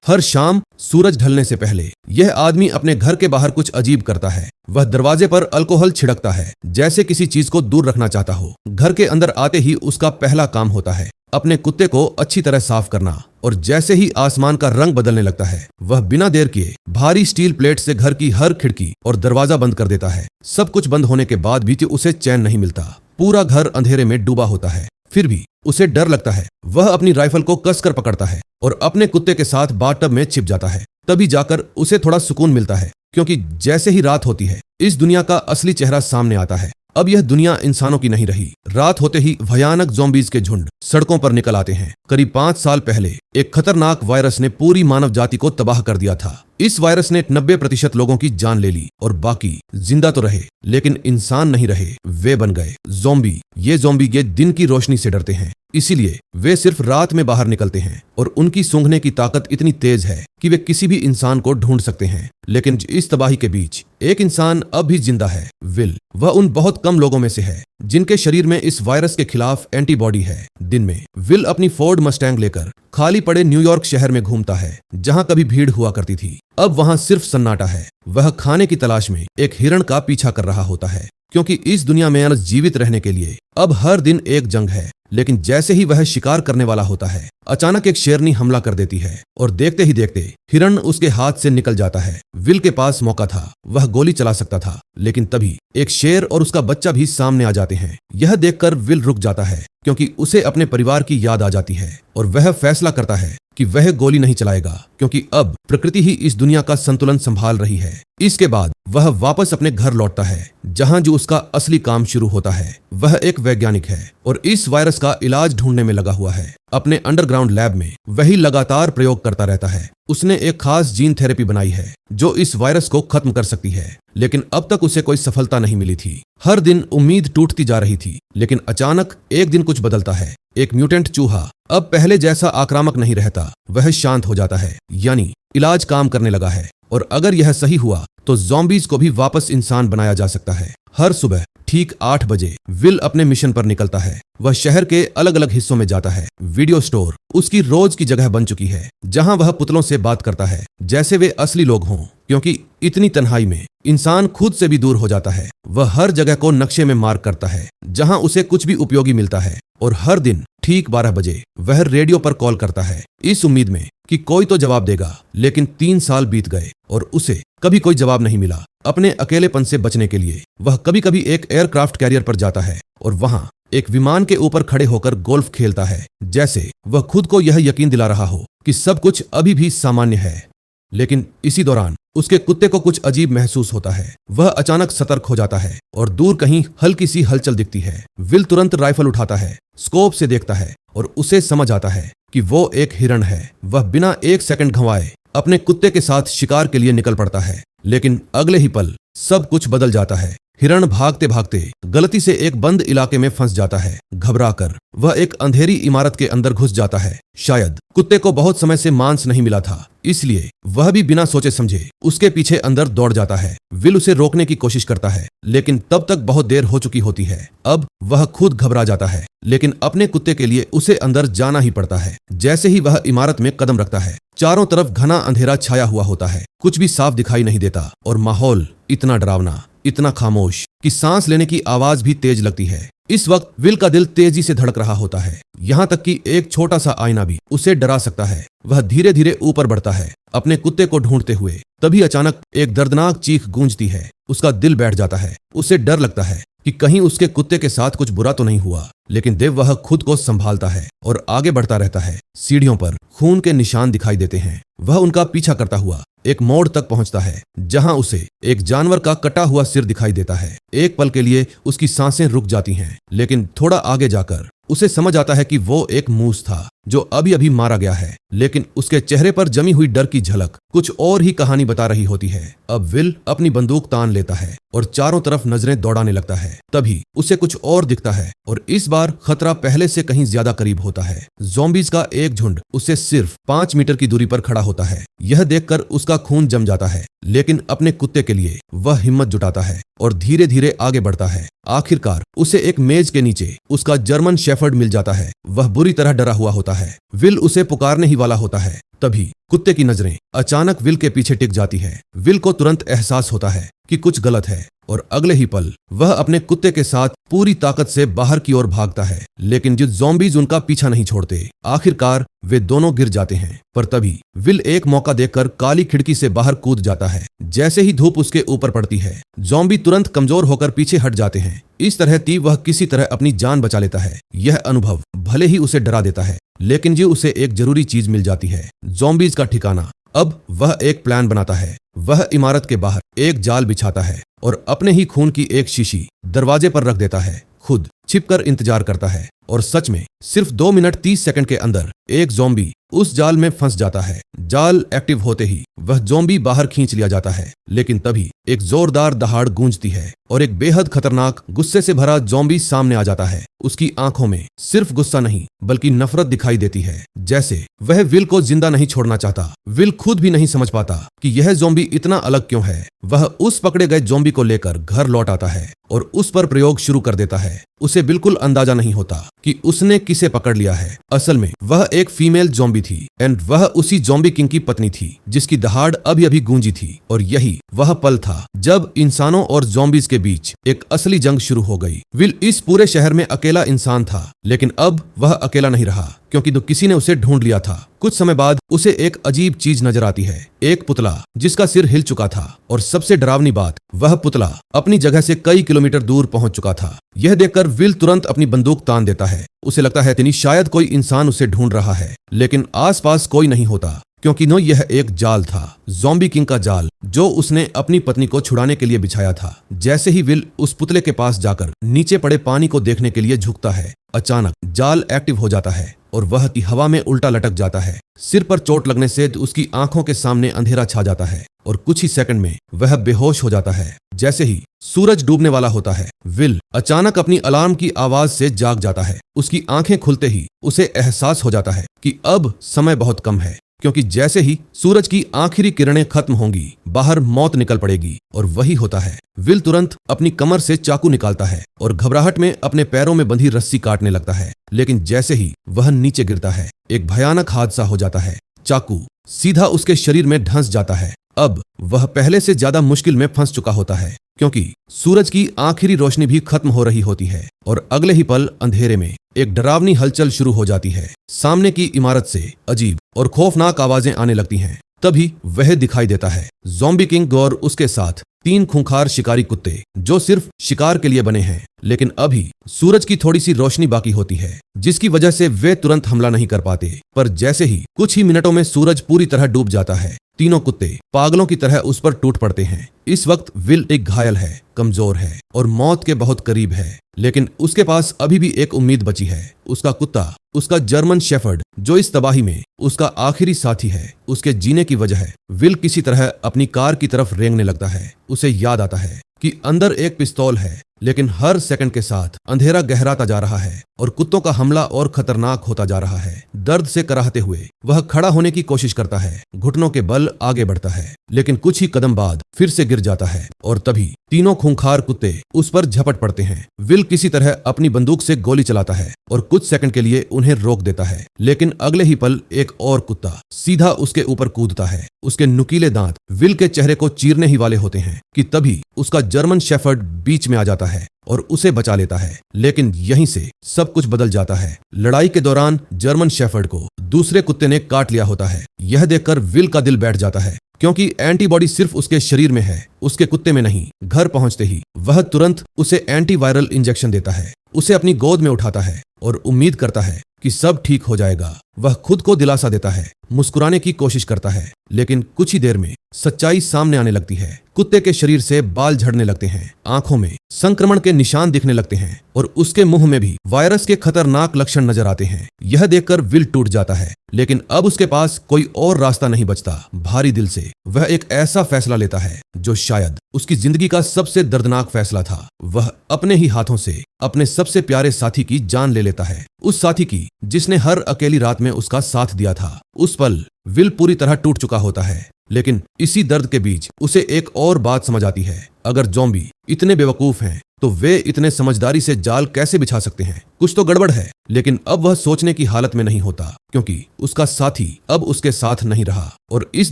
हर शाम सूरज ढलने से पहले यह आदमी अपने घर के बाहर कुछ अजीब करता है। वह दरवाजे पर अल्कोहल छिड़कता है, जैसे किसी चीज को दूर रखना चाहता हो। घर के अंदर आते ही उसका पहला काम होता है अपने कुत्ते को अच्छी तरह साफ करना, और जैसे ही आसमान का रंग बदलने लगता है वह बिना देर किए भारी स्टील प्लेट से घर की हर खिड़की और दरवाजा बंद कर देता है। सब कुछ बंद होने के बाद भी उसे चैन नहीं मिलता। पूरा घर अंधेरे में डूबा होता है, फिर भी उसे डर लगता है। वह अपनी राइफल को कसकर पकड़ता है और अपने कुत्ते के साथ बाथटब में छिप जाता है। तभी जाकर उसे थोड़ा सुकून मिलता है, क्योंकि जैसे ही रात होती है इस दुनिया का असली चेहरा सामने आता है। अब यह दुनिया इंसानों की नहीं रही। रात होते ही भयानक ज़ॉम्बीज़ के झुंड सड़कों पर निकल आते हैं। करीब 5 साल पहले एक खतरनाक वायरस ने पूरी मानव जाति को तबाह कर दिया था। इस वायरस ने 90% लोगों की जान ले ली और बाकी जिंदा तो रहे, लेकिन इंसान नहीं रहे, वे बन गए ज़ॉम्बी। ये दिन की रोशनी से डरते हैं, इसीलिए वे सिर्फ रात में बाहर निकलते हैं और उनकी सूंघने की ताकत इतनी तेज है कि वे किसी भी इंसान को ढूंढ सकते हैं। लेकिन इस तबाही के बीच एक इंसान अब भी जिंदा है, विल। वह उन बहुत कम लोगों में से है जिनके शरीर में इस वायरस के खिलाफ एंटीबॉडी है। दिन में विल अपनी फोर्ड मस्टैंग लेकर खाली पड़े न्यूयॉर्क शहर में घूमता है, जहां कभी भीड़ हुआ करती थी। अब वहां सिर्फ सन्नाटा है। वह खाने की तलाश में एक हिरण का पीछा कर रहा होता है, क्योंकि इस दुनिया में जीवित रहने के लिए अब हर दिन एक जंग है। लेकिन जैसे ही वह शिकार करने वाला होता है, अचानक एक शेरनी हमला कर देती है और देखते ही देखते हिरण उसके हाथ से निकल जाता है। विल के पास मौका था, वह गोली चला सकता था, लेकिन तभी एक शेर और उसका बच्चा भी सामने आ जाते हैं। यह देखकर विल रुक जाता है, क्योंकि उसे अपने परिवार की याद आ जाती है और वह फैसला करता है कि वह गोली नहीं चलाएगा, क्योंकि अब प्रकृति ही इस दुनिया का संतुलन संभाल रही है। इसके बाद वह वापस अपने घर लौटता है, जहां जो उसका असली काम शुरू होता है। वह एक वैज्ञानिक है और इस वायरस का इलाज ढूंढने में लगा हुआ है। अपने अंडरग्राउंड लैब में वही लगातार प्रयोग करता रहता है। उसने एक खास जीन थेरेपी बनाई है जो इस वायरस को खत्म कर सकती है, लेकिन अब तक उसे कोई सफलता नहीं मिली थी। हर दिन उम्मीद टूटती जा रही थी, लेकिन अचानक एक दिन कुछ बदलता है। एक म्यूटेंट चूहा अब पहले जैसा आक्रामक नहीं रहता, वह शांत हो जाता है, यानी इलाज काम करने लगा है। और अगर यह सही हुआ तो ज़ॉम्बीज़ को भी वापस इंसान बनाया जा सकता है। हर सुबह ठीक 8 बजे विल अपने मिशन पर निकलता है। वह शहर के अलग अलग हिस्सों में जाता है। वीडियो स्टोर उसकी रोज की जगह बन चुकी है, जहां वह पुतलों से बात करता है जैसे वे असली लोग हों, क्योंकि इतनी तन्हाई में इंसान खुद से भी दूर हो जाता है। वह हर जगह को नक्शे में मार्क करता है जहां उसे कुछ भी उपयोगी मिलता है, और हर दिन ठीक 12 बजे वह रेडियो पर कॉल करता है, इस उम्मीद में कि कोई तो जवाब देगा। लेकिन 3 साल बीत गए और उसे कभी कोई जवाब नहीं मिला। अपने अकेलेपन से बचने के लिए वह कभी कभी एक एयरक्राफ्ट कैरियर पर जाता है और वहां एक विमान के ऊपर खड़े होकर गोल्फ खेलता है, जैसे वह खुद को यह यकीन दिला रहा हो कि सब कुछ अभी भी सामान्य है। लेकिन इसी दौरान उसके कुत्ते को कुछ अजीब महसूस होता है। वह अचानक सतर्क हो जाता है और दूर कहीं हल्की सी हलचल दिखती है। विल तुरंत राइफल उठाता है, स्कोप से देखता है और उसे समझ आता है कि वो एक हिरण है। वह बिना 1 सेकंड गंवाए अपने कुत्ते के साथ शिकार के लिए निकल पड़ता है, लेकिन अगले ही पल सब कुछ बदल जाता है। हिरण भागते भागते गलती से एक बंद इलाके में फंस जाता है। घबराकर वह एक अंधेरी इमारत के अंदर घुस जाता है। शायद कुत्ते को बहुत समय से मांस नहीं मिला था, इसलिए वह भी बिना सोचे समझे उसके पीछे अंदर दौड़ जाता है। विल उसे रोकने की कोशिश करता है, लेकिन तब तक बहुत देर हो चुकी होती है। अब वह खुद घबरा जाता है, लेकिन अपने कुत्ते के लिए उसे अंदर जाना ही पड़ता है। जैसे ही वह इमारत में कदम रखता है, चारों तरफ घना अंधेरा छाया हुआ होता है। कुछ भी साफ दिखाई नहीं देता और माहौल इतना डरावना, इतना खामोश कि सांस लेने की आवाज भी तेज लगती है। इस वक्त विल का दिल तेजी से धड़क रहा होता है, यहाँ तक कि एक छोटा सा आईना भी उसे डरा सकता है। वह धीरे धीरे ऊपर बढ़ता है अपने कुत्ते को ढूंढते हुए। तभी अचानक एक दर्दनाक चीख गूंजती है। उसका दिल बैठ जाता है। उसे डर लगता है कि कहीं उसके कुत्ते के साथ कुछ बुरा तो नहीं हुआ, लेकिन देव वह खुद को संभालता है और आगे बढ़ता रहता है। सीढ़ियों पर खून के निशान दिखाई देते हैं। वह उनका पीछा करता हुआ एक मोड़ तक पहुंचता है, जहां उसे एक जानवर का कटा हुआ सिर दिखाई देता है। एक पल के लिए उसकी सांसें रुक जाती हैं, लेकिन थोड़ा आगे जाकर उसे समझ आता है कि वो एक मूस था जो अभी अभी मारा गया है। लेकिन उसके चेहरे पर जमी हुई डर की झलक कुछ और ही कहानी बता रही होती है। अब विल अपनी बंदूक तान लेता है और चारों तरफ नजरें दौड़ाने लगता है। तभी उसे कुछ और दिखता है और इस बार खतरा पहले से कहीं ज्यादा करीब होता है। ज़ॉम्बीज़ का एक झुंड उससे सिर्फ 5 मीटर की दूरी पर खड़ा होता है। यह देखकर उसका खून जम जाता है, लेकिन अपने कुत्ते के लिए वह हिम्मत जुटाता है और धीरे धीरे आगे बढ़ता है। आखिरकार उसे एक मेज के नीचे उसका जर्मन शेफर्ड मिल जाता है। वह बुरी तरह डरा हुआ होता है। विल उसे पुकारने ही वाला होता है, तभी कुत्ते की नजरें अचानक विल के पीछे टिक जाती है। विल को तुरंत एहसास होता है कि कुछ गलत है और अगले ही पल वह अपने कुत्ते के साथ पूरी ताकत से बाहर की ओर भागता है। लेकिन जो ज़ॉम्बीज उनका पीछा नहीं छोड़ते। आखिरकार वे दोनों गिर जाते हैं, पर तभी विल एक मौका देखकर काली खिड़की से बाहर कूद जाता है। जैसे ही धूप उसके ऊपर पड़ती है, ज़ॉम्बी तुरंत कमजोर होकर पीछे हट जाते हैं। इस तरह वह किसी तरह अपनी जान बचा लेता है। यह अनुभव भले ही उसे डरा देता है, लेकिन ये उसे एक जरूरी चीज मिल जाती है, ज़ॉम्बीज का ठिकाना। अब वह एक प्लान बनाता है। वह इमारत के बाहर एक जाल बिछाता है और अपने ही खून की एक शीशी दरवाजे पर रख देता है। खुद छिपकर इंतजार करता है और सच में सिर्फ 2 मिनट 30 सेकंड के अंदर एक ज़ॉम्बी उस जाल में फंस जाता है। जाल एक्टिव होते ही वह ज़ॉम्बी बाहर खींच लिया जाता है, लेकिन तभी एक जोरदार दहाड़ गूंजती है और एक बेहद खतरनाक गुस्से से भरा ज़ॉम्बी सामने आ जाता है। उसकी आंखों में सिर्फ गुस्सा नहीं बल्कि नफरत दिखाई देती है, जैसे वह विल को जिंदा नहीं छोड़ना चाहता। विल खुद भी नहीं समझ पाता कि यह ज़ॉम्बी इतना अलग क्यों है। वह उस पकड़े गए ज़ॉम्बी को लेकर घर लौट आता है और उस पर प्रयोग शुरू कर देता है। उसे बिल्कुल अंदाजा नहीं होता कि उसने किसे पकड़ लिया है। असल में वह एक फीमेल ज़ॉम्बी थी एंड वह उसी ज़ॉम्बी किंग की पत्नी थी जिसकी दहाड़ अभी अभी गूंजी थी। और यही वह पल था जब इंसानों और ज़ॉम्बीज के बीच एक असली जंग शुरू हो गई। विल इस पूरे शहर में अकेला इंसान था, लेकिन अब वह अकेला नहीं रहा, क्योंकि तो किसी ने उसे ढूंढ लिया था। कुछ समय बाद उसे एक अजीब चीज नजर आती है, एक पुतला जिसका सिर हिल चुका था। और सबसे डरावनी बात, वह पुतला अपनी जगह से कई किलोमीटर दूर पहुंच चुका था। यह देखकर विल तुरंत अपनी बंदूक तान देता है। उसे लगता है कि शायद कोई इंसान उसे ढूंढ रहा है, लेकिन आसपास कोई नहीं होता, क्योंकि यह एक जाल था, ज़ॉम्बी किंग का जाल, जो उसने अपनी पत्नी को छुड़ाने के लिए बिछाया था। जैसे ही विल उस पुतले के पास जाकर नीचे पड़े पानी को देखने के लिए झुकता है, अचानक जाल एक्टिव हो जाता है और वह की हवा में उल्टा लटक जाता है। सिर पर चोट लगने से उसकी आंखों के सामने अंधेरा छा जाता है और कुछ ही सेकंड में वह बेहोश हो जाता है। जैसे ही सूरज डूबने वाला होता है, विल अचानक अपनी अलार्म की आवाज से जाग जाता है। उसकी आंखें खुलते ही उसे एहसास हो जाता है कि अब समय बहुत कम है, क्योंकि जैसे ही सूरज की आखिरी किरणें खत्म होंगी, बाहर मौत निकल पड़ेगी। और वही होता है। विल तुरंत अपनी कमर से चाकू निकालता है और घबराहट में अपने पैरों में बंधी रस्सी काटने लगता है, लेकिन जैसे ही वह नीचे गिरता है, एक भयानक हादसा हो जाता है। चाकू सीधा उसके शरीर में धंस जाता है। अब वह पहले से ज्यादा मुश्किल में फंस चुका होता है, क्योंकि सूरज की आखिरी रोशनी भी खत्म हो रही होती है और अगले ही पल अंधेरे में एक डरावनी हलचल शुरू हो जाती है। सामने की इमारत से अजीब और खौफनाक आवाजें आने लगती हैं। तभी वह दिखाई देता है, ज़ॉम्बी किंग और उसके साथ 3 खूंखार शिकारी कुत्ते, जो सिर्फ शिकार के लिए बने हैं। लेकिन अभी सूरज की थोड़ी सी रोशनी बाकी होती है, जिसकी वजह से वे तुरंत हमला नहीं कर पाते। पर जैसे ही कुछ ही मिनटों में सूरज पूरी तरह डूब जाता है, तीनों कुत्ते पागलों की तरह उस पर टूट पड़ते हैं। इस वक्त विल एक घायल है, कमजोर है और मौत के बहुत करीब है, लेकिन उसके पास अभी भी एक उम्मीद बची है। उसका कुत्ता, उसका जर्मन शेफर्ड, जो इस तबाही में उसका आखिरी साथी है, उसके जीने की वजह है। विल किसी तरह अपनी कार की तरफ रेंगने लगता है। उसे याद आता है कि अंदर एक पिस्तौल है, लेकिन हर सेकंड के साथ अंधेरा गहराता जा रहा है और कुत्तों का हमला और खतरनाक होता जा रहा है। दर्द से कराहते हुए वह खड़ा होने की कोशिश करता है, घुटनों के बल आगे बढ़ता है, लेकिन कुछ ही कदम बाद फिर से गिर जाता है और तभी तीनों खूंखार कुत्ते उस पर झपट पड़ते हैं। विल किसी तरह अपनी बंदूक से गोली चलाता है और कुछ सेकंड के लिए उन्हें रोक देता है, लेकिन अगले ही पल एक और कुत्ता सीधा उसके ऊपर कूदता है। उसके नुकीले दांत विल के चेहरे को चीरने ही वाले होते हैं कि तभी उसका जर्मन शेफर्ड बीच में आ जाता है और उसे बचा लेता है। लेकिन यहीं से सब कुछ बदल जाता है। लड़ाई के दौरान जर्मन शेफर्ड को दूसरे कुत्ते ने काट लिया होता है। यह देखकर विल का दिल बैठ जाता है, क्योंकि एंटीबॉडी सिर्फ उसके शरीर में है, उसके कुत्ते में नहीं। घर पहुंचते ही वह तुरंत उसे एंटीवायरल इंजेक्शन देता है, उसे अपनी गोद में उठाता है और उम्मीद करता है कि सब ठीक हो जाएगा। वह खुद को दिलासा देता है, मुस्कुराने की कोशिश करता है, लेकिन कुछ ही देर में सच्चाई सामने आने लगती है। कुत्ते के शरीर से बाल झड़ने लगते हैं, आंखों में संक्रमण के निशान दिखने लगते हैं और उसके मुंह में भी वायरस के खतरनाक लक्षण नजर आते हैं। यह देखकर विल टूट जाता है, लेकिन अब उसके पास कोई और रास्ता नहीं बचता। भारी दिल से वह एक ऐसा फैसला लेता है जो शायद उसकी जिंदगी का सबसे दर्दनाक फैसला था। वह अपने ही हाथों से अपने सबसे प्यारे साथी की जान ले लेता है, उस साथी की जिसने हर अकेली रात में उसका साथ दिया था। उस पल विल पूरी तरह टूट चुका होता है, लेकिन इसी दर्द के बीच उसे एक और बात समझ आती है। अगर ज़ॉम्बी इतने बेवकूफ हैं, तो वे इतने समझदारी से जाल कैसे बिछा सकते हैं? कुछ तो गड़बड़ है, लेकिन अब वह सोचने की हालत में नहीं होता क्योंकि उसका साथी अब उसके साथ नहीं रहा और इस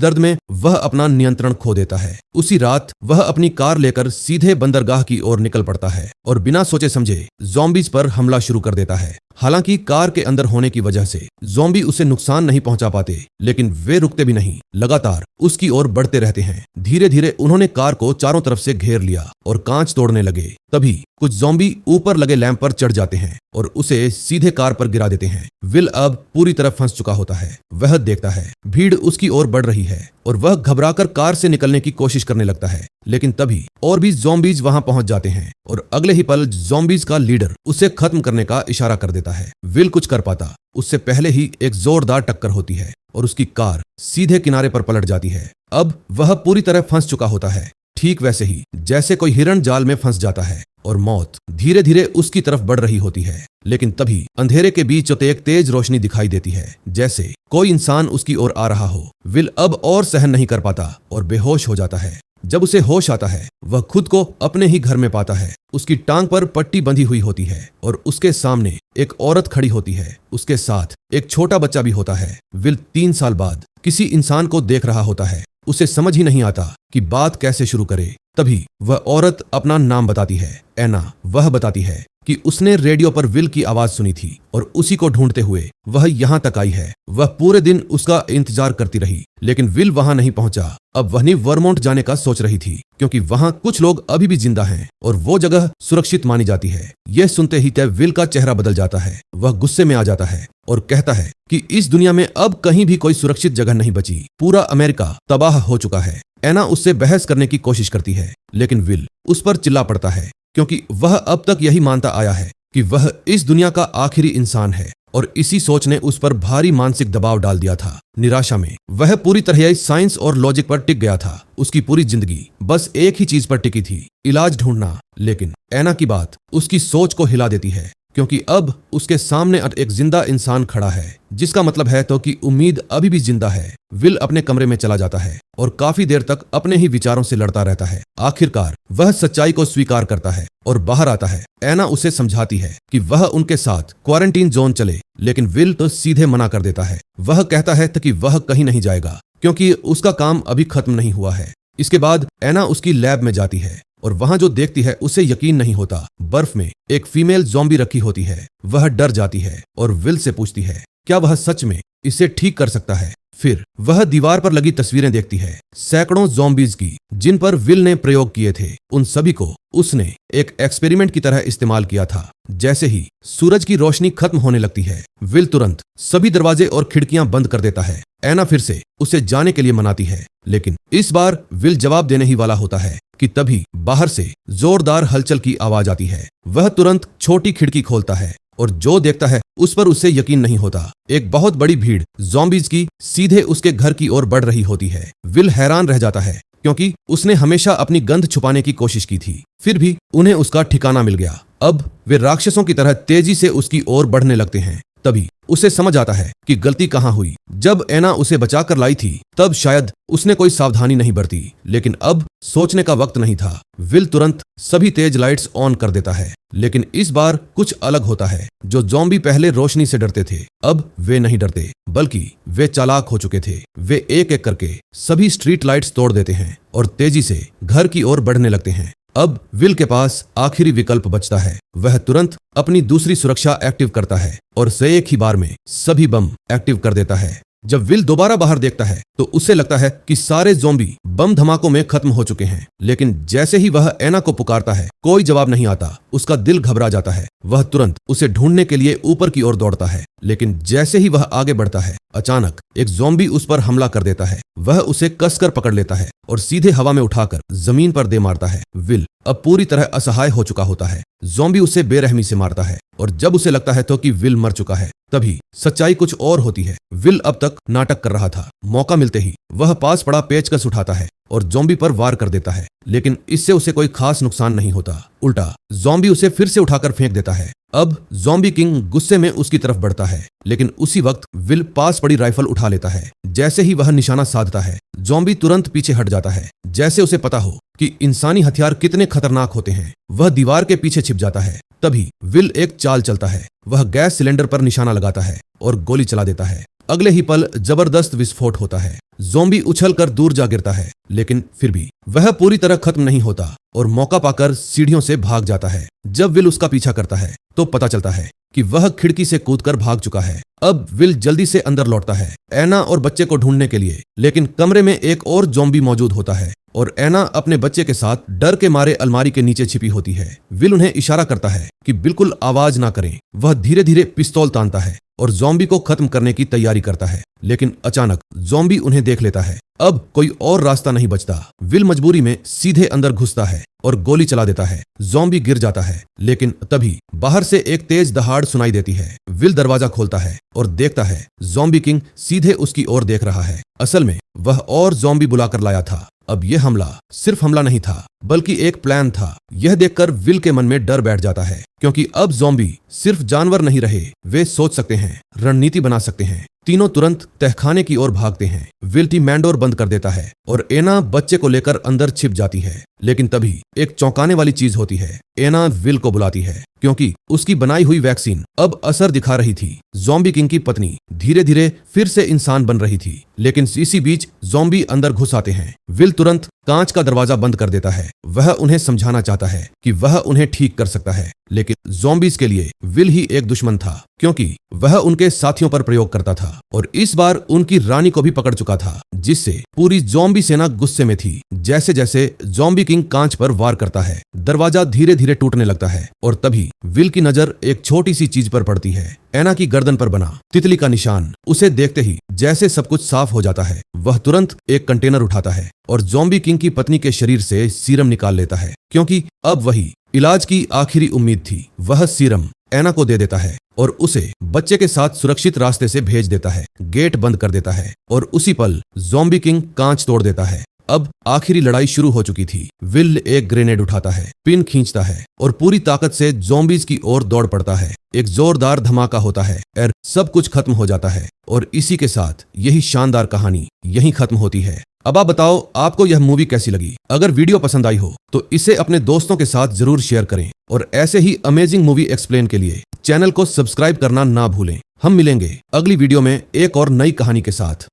दर्द में वह अपना नियंत्रण खो देता है। उसी रात वह अपनी कार लेकर सीधे बंदरगाह की ओर निकल पड़ता है और बिना सोचे समझे ज़ॉम्बीज पर हमला शुरू कर देता है। हालांकि कार के अंदर होने की वजह से ज़ॉम्बी उसे नुकसान नहीं पहुंचा पाते, लेकिन वे रुकते भी नहीं, लगातार उसकी ओर बढ़ते रहते हैं। धीरे धीरे उन्होंने कार को चारों तरफ से घेर लिया और कांच तोड़ने लगे। तभी कुछ ज़ॉम्बी ऊपर लगे लैंप पर चढ़ जाते हैं और उसे सीधे कार पर गिरा देते हैं। विल अब पूरी तरह फंस चुका होता है। वह देखता है भीड़ उसकी ओर बढ़ रही है और वह घबराकर कार से निकलने की कोशिश करने लगता है, लेकिन तभी और भी ज़ॉम्बीज वहां पहुंच जाते हैं और अगले ही पल ज़ॉम्बीज का लीडर उसे खत्म करने का इशारा कर देता है। विल कुछ कर पाता उससे पहले ही एक जोरदार टक्कर होती है और उसकी कार सीधे किनारे पर पलट जाती है। अब वह पूरी तरह फंस चुका होता है, ठीक वैसे ही जैसे कोई हिरण जाल में फंस जाता है और मौत धीरे धीरे उसकी तरफ बढ़ रही होती है। लेकिन तभी अंधेरे के बीच एक तेज रोशनी दिखाई देती है, जैसे कोई इंसान उसकी ओर आ रहा हो। विल अब और सहन नहीं कर पाता और बेहोश हो जाता है। जब उसे होश आता है वह खुद को अपने ही घर में पाता है। उसकी टांग पर पट्टी बंधी हुई होती है और उसके सामने एक औरत खड़ी होती है। उसके साथ एक छोटा बच्चा भी होता है। विल 3 साल बाद किसी इंसान को देख रहा होता है। उसे समझ ही नहीं आता कि बात कैसे शुरू करे। तभी वह औरत अपना नाम बताती है, एना। वह बताती है कि उसने रेडियो पर विल की आवाज सुनी थी और उसी को ढूंढते हुए वह यहाँ तक आई है। वह पूरे दिन उसका इंतजार करती रही, लेकिन विल वहां नहीं पहुंचा। अब वह वर्मोंट जाने का सोच रही थी क्योंकि वहां कुछ लोग अभी भी जिंदा हैं और वो जगह सुरक्षित मानी जाती है। यह सुनते ही तय विल का चेहरा बदल जाता है। वह गुस्से में आ जाता है और कहता है कि इस दुनिया में अब कहीं भी कोई सुरक्षित जगह नहीं बची। पूरा अमेरिका तबाह हो चुका है। एना उससे बहस करने की कोशिश करती है, लेकिन विल उस पर चिल्ला पड़ता है क्योंकि वह अब तक यही मानता आया है कि वह इस दुनिया का आखिरी इंसान है और इसी सोच ने उस पर भारी मानसिक दबाव डाल दिया था। निराशा में वह पूरी तरह साइंस और लॉजिक पर टिक गया था। उसकी पूरी जिंदगी बस एक ही चीज पर टिकी थी, इलाज ढूंढना। लेकिन एना की बात उसकी सोच को हिला देती है क्योंकि अब उसके सामने एक जिंदा इंसान खड़ा है, जिसका मतलब है तो कि उम्मीद अभी भी जिंदा है। विल अपने कमरे में चला जाता है और काफी देर तक अपने ही विचारों से लड़ता रहता है। आखिरकार वह सच्चाई को स्वीकार करता है और बाहर आता है। एना उसे समझाती है कि वह उनके साथ क्वारंटीन जोन चले, लेकिन विल तो सीधे मना कर देता है। वह कहता है कि वह कहीं नहीं जाएगा क्योंकि उसका काम अभी खत्म नहीं हुआ है। इसके बाद एना उसकी लैब में जाती है और वहां जो देखती है उसे यकीन नहीं होता। बर्फ में एक फीमेल ज़ॉम्बी रखी होती है। वह डर जाती है और विल से पूछती है क्या वह सच में इसे ठीक कर सकता है। फिर वह दीवार पर लगी तस्वीरें देखती है, सैकड़ों ज़ॉम्बीज की जिन पर विल ने प्रयोग किए थे। उन सभी को उसने एक एक्सपेरिमेंट की तरह इस्तेमाल किया था। जैसे ही सूरज की रोशनी खत्म होने लगती है, विल तुरंत सभी दरवाजे और खिड़कियां बंद कर देता है। एना फिर से उसे जाने के लिए मनाती है, लेकिन इस बार विल जवाब देने ही वाला होता है कि तभी बाहर से जोरदार हलचल की आवाज आती है। वह तुरंत छोटी खिड़की खोलता है और जो देखता है उस पर उसे यकीन नहीं होता। एक बहुत बड़ी भीड़ ज़ॉम्बीज की सीधे उसके घर की ओर बढ़ रही होती है। विल हैरान रह जाता है क्योंकि उसने हमेशा अपनी गंध छुपाने की कोशिश की थी, फिर भी उन्हें उसका ठिकाना मिल गया। अब वे राक्षसों की तरह तेजी से उसकी ओर बढ़ने लगते हैं। तभी उसे समझ आता है कि गलती कहां हुई। जब एना उसे बचाकर लाई थी तब शायद उसने कोई सावधानी नहीं बरती, लेकिन अब सोचने का वक्त नहीं था। विल तुरंत सभी तेज लाइट्स ऑन कर देता है, लेकिन इस बार कुछ अलग होता है। जो ज़ॉम्बी पहले रोशनी से डरते थे, अब वे नहीं डरते, बल्कि वे चालाक हो चुके थे। वे एक एक करके सभी स्ट्रीट लाइट्स तोड़ देते हैं और तेजी से घर की ओर बढ़ने लगते हैं। अब विल के पास आखिरी विकल्प बचता है। वह तुरंत अपनी दूसरी सुरक्षा एक्टिव करता है और से एक ही बार में सभी बम एक्टिव कर देता है। जब विल दोबारा बाहर देखता है तो उसे लगता है कि सारे ज़ॉम्बी बम धमाकों में खत्म हो चुके हैं, लेकिन जैसे ही वह एना को पुकारता है कोई जवाब नहीं आता। उसका दिल घबरा जाता है। वह तुरंत उसे ढूंढने के लिए ऊपर की ओर दौड़ता है, लेकिन जैसे ही वह आगे बढ़ता है अचानक एक ज़ॉम्बी उस पर हमला कर देता है। वह उसे कसकर पकड़ लेता है और सीधे हवा में उठाकर जमीन पर दे मारता है। विल अब पूरी तरह असहाय हो चुका होता है। ज़ॉम्बी उसे बेरहमी से मारता है और जब उसे लगता है तो कि विल मर चुका है, तभी सच्चाई कुछ और होती है। विल अब तक नाटक कर रहा था। मौका मिलते ही वह पास पड़ा पेचकस उठाता है और ज़ॉम्बी पर वार कर देता है, लेकिन इससे उसे कोई खास नुकसान नहीं होता। उल्टा ज़ॉम्बी उसे फिर से उठाकर फेंक देता है। अब ज़ॉम्बी किंग गुस्से में उसकी तरफ बढ़ता है, लेकिन उसी वक्त विल पास पड़ी राइफल उठा लेता है। जैसे ही वह निशाना साधता है, ज़ॉम्बी तुरंत पीछे हट जाता है, जैसे उसे पता हो कि इंसानी हथियार कितने खतरनाक होते हैं। वह दीवार के पीछे छिप जाता है तभी विल एक चाल चलता है। वह गैस सिलेंडर पर निशाना लगाता है और गोली चला देता है। अगले ही पल जबरदस्त विस्फोट होता है। ज़ॉम्बी उछलकर दूर जा गिरता है, लेकिन फिर भी वह पूरी तरह खत्म नहीं होता और मौका पाकर सीढ़ियों से भाग जाता है। जब विल उसका पीछा करता है तो पता चलता है कि वह खिड़की से कूदकर भाग चुका है। अब विल जल्दी से अंदर लौटता है एना और बच्चे को ढूंढने के लिए, लेकिन कमरे में एक और ज़ॉम्बी मौजूद होता है और एना अपने बच्चे के साथ डर के मारे अलमारी के नीचे छिपी होती है। विल उन्हें इशारा करता है कि बिल्कुल आवाज ना करें। वह धीरे धीरे पिस्तौल तानता है और ज़ॉम्बी को खत्म करने की तैयारी करता है, लेकिन अचानक ज़ॉम्बी उन्हें देख लेता है। अब कोई और रास्ता नहीं बचता। विल मजबूरी में सीधे अंदर घुसता है और गोली चला देता है। ज़ॉम्बी गिर जाता है, लेकिन तभी बाहर से एक तेज दहाड़ सुनाई देती है। विल दरवाजा खोलता है और देखता है ज़ॉम्बी किंग सीधे उसकी ओर देख रहा है। असल में वह और ज़ॉम्बी बुलाकर लाया था। अब यह हमला सिर्फ हमला नहीं था, बल्कि एक प्लान था। यह देखकर विल के मन में डर बैठ जाता है, क्योंकि अब ज़ॉम्बी सिर्फ जानवर नहीं रहे, वे सोच सकते हैं, रणनीति बना सकते हैं। तीनों तुरंत तहखाने की ओर भागते हैं। विल मैंडोर बंद कर देता है और एना बच्चे को लेकर अंदर छिप जाती है। लेकिन तभी एक चौंकाने वाली चीज होती है। एना विल को बुलाती है, क्योंकि उसकी बनाई हुई वैक्सीन अब असर दिखा रही थी। ज़ॉम्बी किंग की पत्नी धीरे धीरे फिर से इंसान बन रही थी, लेकिन इसी बीच ज़ॉम्बी अंदर घुस आते हैं। विल तुरंत कांच का दरवाजा बंद कर देता है। वह उन्हें समझाना चाहता है कि वह उन्हें ठीक कर सकता है, लेकिन ज़ॉम्बीज के लिए विल ही एक दुश्मन था, क्योंकि वह उनके साथियों पर प्रयोग करता था और इस बार उनकी रानी को भी पकड़ चुका था, जिससे पूरी ज़ॉम्बी सेना गुस्से में थी। जैसे जैसे ज़ॉम्बी किंग कांच पर वार करता है, दरवाजा धीरे धीरे टूटने लगता है और तभी विल की नजर एक छोटी सी चीज पर पड़ती है। एना की गर्दन पर बना तितली का निशान। उसे देखते ही जैसे सब कुछ साफ हो जाता है। वह तुरंत एक कंटेनर उठाता है और ज़ॉम्बी किंग की पत्नी के शरीर से सीरम निकाल लेता है, क्योंकि अब वही इलाज की आखिरी उम्मीद थी। वह सीरम एना को दे देता है और उसे बच्चे के साथ सुरक्षित रास्ते से भेज देता है। गेट बंद कर देता है और उसी पल ज़ॉम्बी किंग कांच तोड़ देता है। अब आखिरी लड़ाई शुरू हो चुकी थी। विल एक ग्रेनेड उठाता है, पिन खींचता है और पूरी ताकत से ज़ॉम्बीज की ओर दौड़ पड़ता है। एक जोरदार धमाका होता है और सब कुछ खत्म हो जाता है और इसी के साथ यही शानदार कहानी यहीं खत्म होती है। अब आप बताओ, आपको यह मूवी कैसी लगी? अगर वीडियो पसंद आई हो तो इसे अपने दोस्तों के साथ जरूर शेयर करें और ऐसे ही अमेजिंग मूवी एक्सप्लेन के लिए चैनल को सब्सक्राइब करना ना भूलें। हम मिलेंगे अगली वीडियो में एक और नई कहानी के साथ।